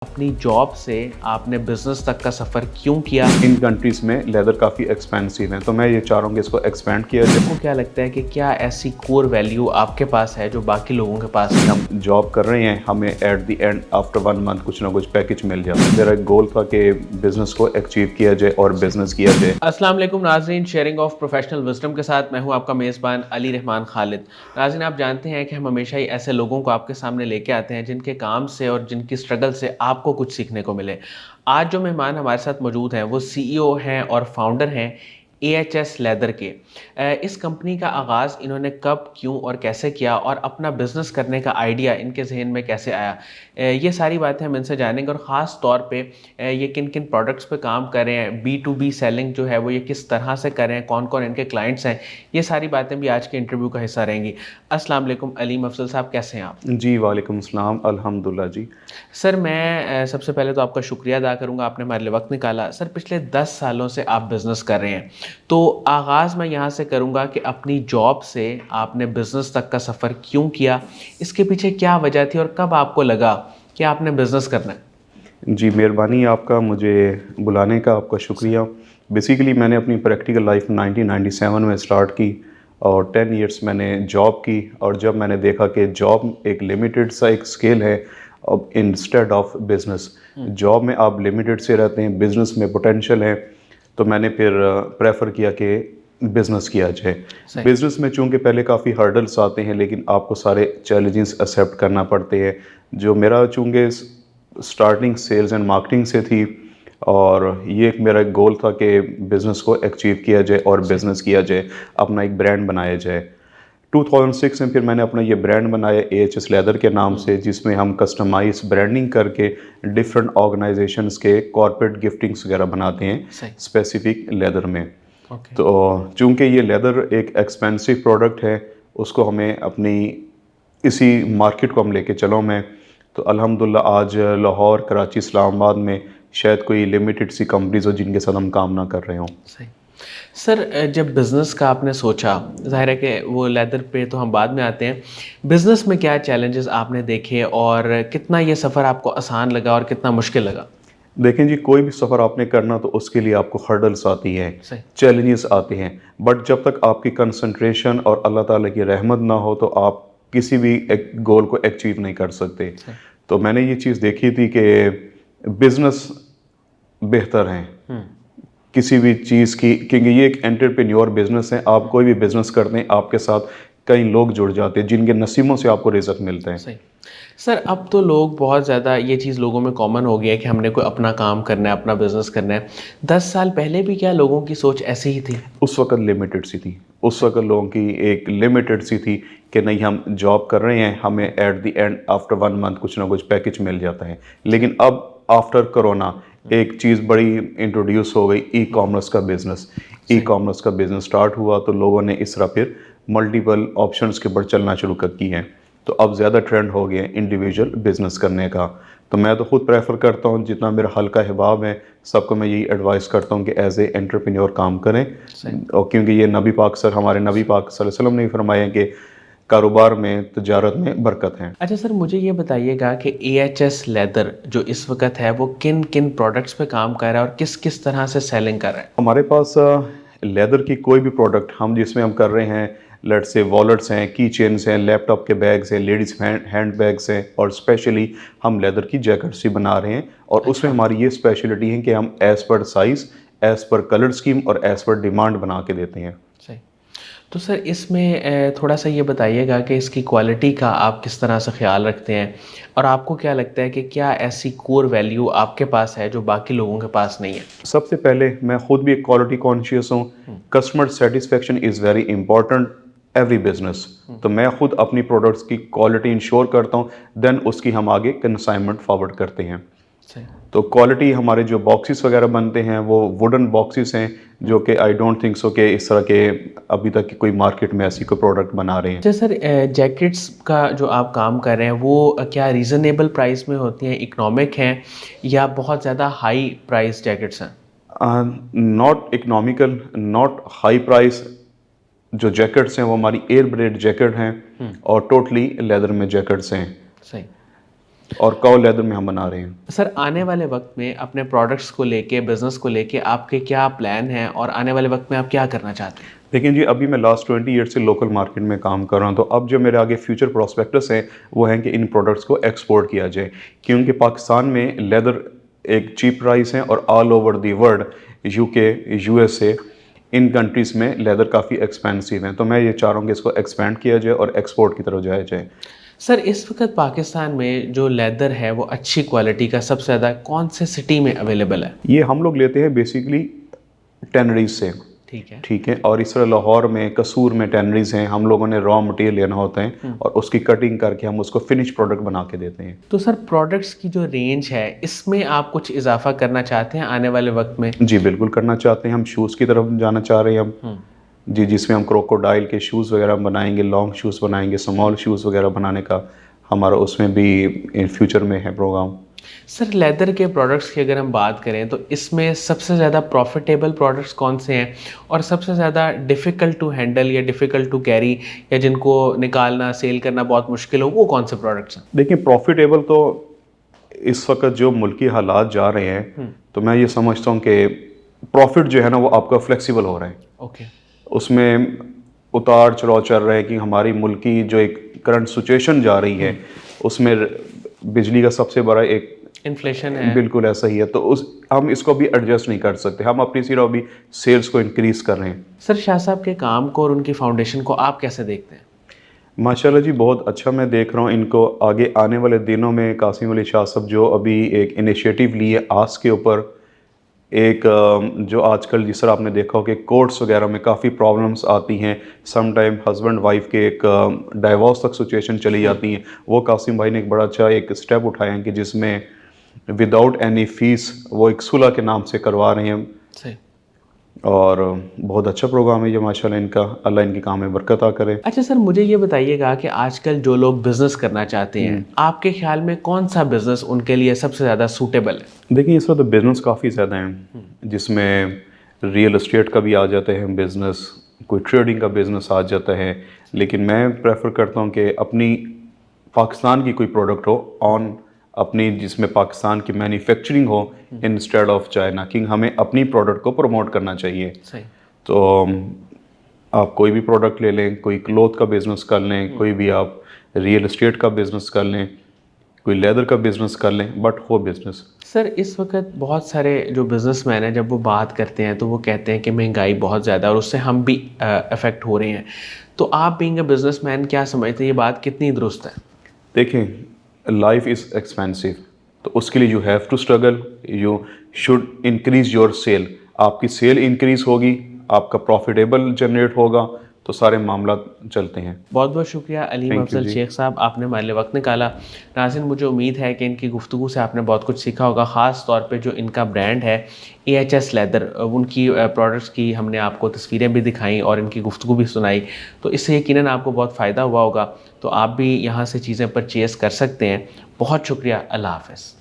अपनी जॉब से आपने बिजनेस तक का सफ़र क्यों किया? इन कंट्रीज़ में लेदर काफ़ी एक्सपेंसिव है, तो मैं ये चाह रहा हूँ कि इसको एक्सपेंड किया जाए। आपको क्या लगता है कि क्या ऐसी कोर वैल्यू आपके पास है जो बाकी लोगों के पास नहीं? हम जॉब कर रहे हैं, हमें at the end after 1 month कुछ ना कुछ पैकेज मिल जाता है। मेरा एक गोल था कि बिज़नेस को अचीव किया जाए और बिज़नेस किया जाए। अस्सलाम वालेकुम नाज़रीन, शेयरिंग ऑफ प्रोफेशनल विजडम के साथ मैं हूं आपका मेज़बान अली रहमान खालिद। नाज़रीन, आप जानते हैं कि हम हमेशा ही ऐसे लोगों को आपके सामने लेके आते हैं जिनके काम से और जिनकी स्ट्रगल से आपको कुछ सीखने को मिले। आज जो मेहमान हमारे साथ मौजूद हैं वो सीईओ हैं और फाउंडर हैं एएचएस लेदर के। इस कंपनी का आगाज़ इन्होंने कब, क्यों और कैसे किया और अपना बिज़नेस करने का आइडिया इनके जहन में कैसे आया, ये सारी बातें हम इनसे जानेंगे। और ख़ास तौर पे ये किन किन प्रोडक्ट्स पे काम कर रहे हैं, बी टू बी सेलिंग जो है वो ये किस तरह से कर रहे हैं, कौन कौन इनके क्लाइंट्स हैं, ये सारी बातें भी आज के इंटरव्यू का हिस्सा रहेंगी। अस्सलाम वालेकुम अलीम अफजल साहब, कैसे हैं आप? जी, वालेकुम सलाम, अल्हम्दुलिल्लाह जी। सर, मैं सबसे पहले तो आपका शुक्रिया अदा करूँगा, आपने हमारे लिए वक्त निकाला। सर, पिछले 10 सालों से आप बिज़नेस कर रहे हैं, तो आगाज़ मैं यहाँ से करूँगा कि अपनी जॉब से आपने बिज़नेस तक का सफ़र क्यों किया? इसके पीछे क्या वजह थी और कब आपको लगा कि आपने बिज़नेस करना है? जी, मेहरबानी आपका मुझे बुलाने का, आपका शुक्रिया। बेसिकली मैंने अपनी प्रैक्टिकल लाइफ 1997 में स्टार्ट की और 10 इयर्स मैंने जॉब की। और जब मैंने देखा कि जॉब एक लिमिटेड सा एक स्केल है अब इंस्टेड ऑफ बिज़नेस, जॉब में आप लिमिटेड से रहते हैं, बिज़नेस में पोटेंशियल है, तो मैंने फिर प्रेफर किया कि बिज़नेस किया जाए। सही। बिज़नेस में चूँकि पहले काफ़ी हर्डल्स आते हैं, लेकिन आपको सारे चैलेंजेस एक्सेप्ट करना पड़ते हैं। जो मेरा चूँकि स्टार्टिंग सेल्स एंड मार्केटिंग से थी, और ये एक मेरा एक गोल था कि बिज़नेस को अचीव किया जाए और बिज़नेस किया जाए, अपना एक ब्रांड बनाया जाए। 2006 में फिर मैंने अपना ये ब्रांड बनाया एएचएस लेदर के नाम से, जिसमें हम कस्टमाइज ब्रांडिंग करके डिफरेंट ऑर्गेनाइजेशंस के कॉर्पोरेट गिफ्टिंग्स वगैरह बनाते हैं सही। स्पेसिफिक लेदर में। ओके। तो चूँकि ये लेदर एक एक्सपेंसिव प्रोडक्ट है, उसको हमें अपनी इसी मार्केट को हम लेके चलो मैं, तो अल्हम्दुलिल्लाह आज लाहौर, कराची, इस्लामाबाद में शायद कोई लिमिटेड सी कंपनीज हो जिनके साथ हम काम ना कर रहे हों। सही। सर, जब बिज़नेस का आपने सोचा, ज़ाहिर है कि वो लेदर पे तो हम बाद में आते हैं। बिज़नेस में क्या चैलेंजेस आपने देखे और कितना ये सफ़र आपको आसान लगा और कितना मुश्किल लगा? देखें जी, कोई भी सफ़र आपने करना तो उसके लिए आपको हर्डल्स आती हैं, सही। चैलेंजेस आते हैं, बट जब तक आपकी कंसंट्रेशन और अल्लाह ताला की रहमत ना हो तो आप किसी भी एक गोल को अचीव नहीं कर सकते। सही। तो मैंने ये चीज़ देखी थी कि बिज़नेस बेहतर है हुँ। किसी भी चीज़ की, क्योंकि ये एक एंटरप्रेन्योर बिज़नेस है। आप कोई भी बिज़नेस करते हैं, आपके साथ कई लोग जुड़ जाते हैं जिनके नसीबों से आपको रिज़्क मिलता है। सही। सर, अब तो लोग बहुत ज़्यादा ये चीज़ लोगों में कॉमन हो गया है कि हमने कोई अपना काम करना है, अपना बिज़नेस करना है। 10 साल पहले भी क्या लोगों की सोच ऐसी ही थी? उस वक़्त लिमिटेड सी थी। उस वक़्त लोगों की एक लिमिटेड सी थी कि नहीं, हम जॉब कर रहे हैं, हमें at the end after 1 month कुछ ना कुछ पैकेज मिल जाता है। लेकिन अब आफ्टर कोरोना एक चीज़ बड़ी इंट्रोड्यूस हो गई, ई-कॉमर्स का बिज़नेस। सही। ई-कॉमर्स का बिज़नेस स्टार्ट हुआ तो लोगों ने इस तरह फिर मल्टीपल ऑप्शंस के ऊपर चलना शुरू कर की हैं। तो अब ज़्यादा ट्रेंड हो गया है इंडिविजुअल बिज़नेस करने का। तो मैं तो खुद प्रेफ़र करता हूँ, जितना मेरा हल्का हिबाब है, सबको मैं यही एडवाइस करता हूँ कि एज़ ए एंटरप्रेन्योर काम करें। सही। और क्योंकि ये नबी पाक सर, हमारे नबी पाक सल्लल्लाहु अलैहि वसल्लम ने फरमाया कि कारोबार में, तजारत में बरकत है। अच्छा सर, मुझे ये बताइएगा कि एएचएस लेदर जो इस वक़्त है वो किन-किन प्रोडक्ट्स पे काम कर रहा है और किस-किस तरह से सेलिंग कर रहा है? हमारे पास लेदर की कोई भी प्रोडक्ट हम जिसमें हम कर रहे हैं, लेट्स से वॉलेट्स हैं, की चेन्स हैं, लैपटॉप के बैग्स हैं, लेडीज़ हैंड बैग्स हैं, और स्पेशली हम लेदर की जैकेट्स ही बना रहे हैं। और उसमें अच्छा। हमारी ये स्पेशलिटी है कि हम as per size, as per colour scheme और एज़ पर डिमांड बना के देते हैं। सही। तो सर, इसमें थोड़ा-सा ये बताइएगा कि इसकी क्वालिटी का आप किस तरह से ख़्याल रखते हैं? और आपको क्या लगता है कि क्या ऐसी कोर वैल्यू आपके पास है जो बाकी लोगों के पास नहीं है? सबसे पहले मैं खुद भी एक क्वालिटी कॉन्शियस हूँ। Customer satisfaction is very important every business. तो मैं खुद अपनी प्रोडक्ट्स की क्वालिटी इंश्योर करता हूँ, देन उसकी हम आगे कंसाइनमेंट फॉरवर्ड करते हैं। सही। तो क्वालिटी, हमारे जो बॉक्सेस वगैरह बनते हैं वो वुडन बॉक्सेस हैं, जो कि आई डोंट थिंक सो कि इस तरह के अभी तक की कोई मार्केट में ऐसी कोई प्रोडक्ट बना रहे हैं। अच्छा सर, जैकेट्स का जो आप काम कर रहे हैं वो क्या रीज़नेबल प्राइस में होती हैं, इकोनॉमिक हैं या बहुत ज़्यादा हाई प्राइस जैकेट्स हैं? Not economical, not high price. जो जैकेट्स हैं वो हमारी एयर ब्रेड जैकेट हैं, और टोटली लेदर में जैकेट्स हैं। सही। और काउ लेदर में हम बना रहे हैं। सर आने वाले वक्त में अपने प्रोडक्ट्स को लेके, बिजनेस को लेके आपके क्या प्लान हैं और आने वाले वक्त में आप क्या करना चाहते हैं? लेकिन जी अभी मैं लास्ट 20 ईयर से लोकल मार्केट में काम कर रहा हूँ, तो अब जो मेरे आगे फ्यूचर प्रोस्पेक्टस हैं वो हैं कि इन प्रोडक्ट्स को एक्सपोर्ट किया जाए, क्योंकि पाकिस्तान में लेदर एक चीप प्राइस है और all over the world UK, USA, in countries में लेदर काफ़ी एक्सपेंसिव है। तो मैं ये चाह रहा हूँ कि इसको एक्सपेंड किया जाए और एक्सपोर्ट की तरफ जाया जाए। सर इस वक्त पाकिस्तान में जो लेदर है वो अच्छी क्वालिटी का सबसे ज़्यादा कौन से सिटी में अवेलेबल है? ये हम लोग लेते हैं बेसिकली टैनरीज से। ठीक है। ठीक है, और इस तरह लाहौर में, कसूर में टैनरीज हैं, हम लोगों ने रॉ मटेरियल लेना होता है और उसकी कटिंग करके हम उसको फिनिश प्रोडक्ट बना के देते हैं। तो सर प्रोडक्ट्स की जो रेंज है इसमें आप कुछ इजाफा करना चाहते हैं आने वाले वक्त में? जी बिल्कुल करना चाहते हैं, हम शूज़ की तरफ जाना चाह रहे हैं हम। जी, जिसमें हम क्रोकोडाइल के शूज़ वगैरह बनाएंगे, लॉन्ग शूज़ बनाएंगे, स्मॉल शूज़ वगैरह बनाने का हमारा उसमें भी इन फ्यूचर में है प्रोग्राम। सर लेदर के प्रोडक्ट्स की अगर हम बात करें तो इसमें सबसे ज़्यादा प्रॉफिटेबल प्रोडक्ट्स कौन से हैं और सबसे ज़्यादा डिफ़िकल्ट टू हैंडल या डिफ़िकल्ट टू कैरी या जिनको निकालना, सेल करना बहुत मुश्किल हो, वो कौन से प्रोडक्ट्स हैं? देखिए प्रॉफिटेबल तो इस वक्त जो मुल्की हालात जा रहे हैं, तो मैं ये समझता हूँ कि प्रॉफिट जो है ना वो आपका फ्लेक्सिबल हो रहा है। ओके। उसमें उतार चढ़ाव चल रहा है कि हमारी मुल्क की जो एक करंट सिचुएशन जा रही है उसमें बिजली का सबसे बड़ा एक इन्फ्लेशन है। बिल्कुल ऐसा ही है, तो उस हम इसको भी एडजस्ट नहीं कर सकते, हम अपनी सिर्फ अभी सेल्स को इंक्रीज कर रहे हैं। सर शाह साहब के काम को और उनकी फाउंडेशन को आप कैसे देखते हैं? माशाल्लाह जी बहुत अच्छा मैं देख रहा हूँ इनको। आगे आने वाले दिनों में कासिम अली शाह साहब जो अभी एक इनिशिएटिव लिए आस के ऊपर, एक जो आजकल जिस तरह आपने देखा हो कि कोर्ट्स वगैरह में काफ़ी प्रॉब्लम्स आती हैं, सम टाइम हस्बैंड वाइफ के एक डाइवोर्स तक सिचुएशन चली जाती हैं, वो कासिम भाई ने एक बड़ा अच्छा एक स्टेप उठाया है कि जिसमें विदाउट एनी फीस वो एक सुलह के नाम से करवा रहे हैं। सही। और बहुत अच्छा प्रोग्राम है ये माशाल्लाह इनका, अल्लाह इनके काम में बरकत आ करे। अच्छा सर मुझे ये बताइएगा कि आजकल जो लोग बिजनेस करना चाहते हैं आपके ख्याल में कौन सा बिजनेस उनके लिए सबसे ज़्यादा सूटेबल है? देखिए इस वक्त तो बिज़नेस काफ़ी ज़्यादा हैं, जिसमें रियल एस्टेट का भी आ जाता है बिज़नेस, कोई ट्रेडिंग का बिज़नेस आ जाता है, लेकिन मैं प्रेफर करता हूँ कि अपनी पाकिस्तान की कोई प्रोडक्ट हो ऑन अपनी, जिसमें पाकिस्तान की मैन्युफैक्चरिंग हो इंस्टेड ऑफ चाइना, कि हमें अपनी प्रोडक्ट को प्रमोट करना चाहिए। सही। तो आप कोई भी प्रोडक्ट ले लें, कोई क्लोथ का बिज़नेस कर लें, कोई भी आप रियल एस्टेट का बिज़नेस कर लें, कोई लेदर का बिज़नेस कर लें, बट हो बिज़नेस। सर इस वक्त बहुत सारे जो बिजनेसमैन हैं जब वो बात करते हैं तो वो कहते हैं कि महंगाई बहुत ज़्यादा है और उससे हम भी अफेक्ट हो रहे हैं, तो आप बीइंग अ बिजनेसमैन क्या समझते हैं ये बात कितनी दुरुस्त है? देखें लाइफ इज़ एक्सपेंसिव, तो उसके लिए you have to struggle, you should increase your sale. आपकी सेल इंक्रीज होगी, आपका प्रॉफिटेबल जनरेट होगा, तो सारे मामला चलते हैं। बहुत बहुत शुक्रिया अलीम Thank you अफजल जी। शेख साहब, आपने हमारे लिए वक्त निकाला। नाज़रीन मुझे उम्मीद है कि इनकी गुफ्तगू से आपने बहुत कुछ सीखा होगा, ख़ास तौर पे जो इनका ब्रांड है AHS लेदर, उनकी प्रोडक्ट्स की हमने आपको तस्वीरें भी दिखाई और इनकी गुफ्तगू भी सुनाई, तो इससे यकीनन आपको बहुत फ़ायदा हुआ होगा। तो आप भी यहाँ से चीज़ें परचेज़ कर सकते हैं। बहुत शुक्रिया, अल्लाह हाफ़िज़।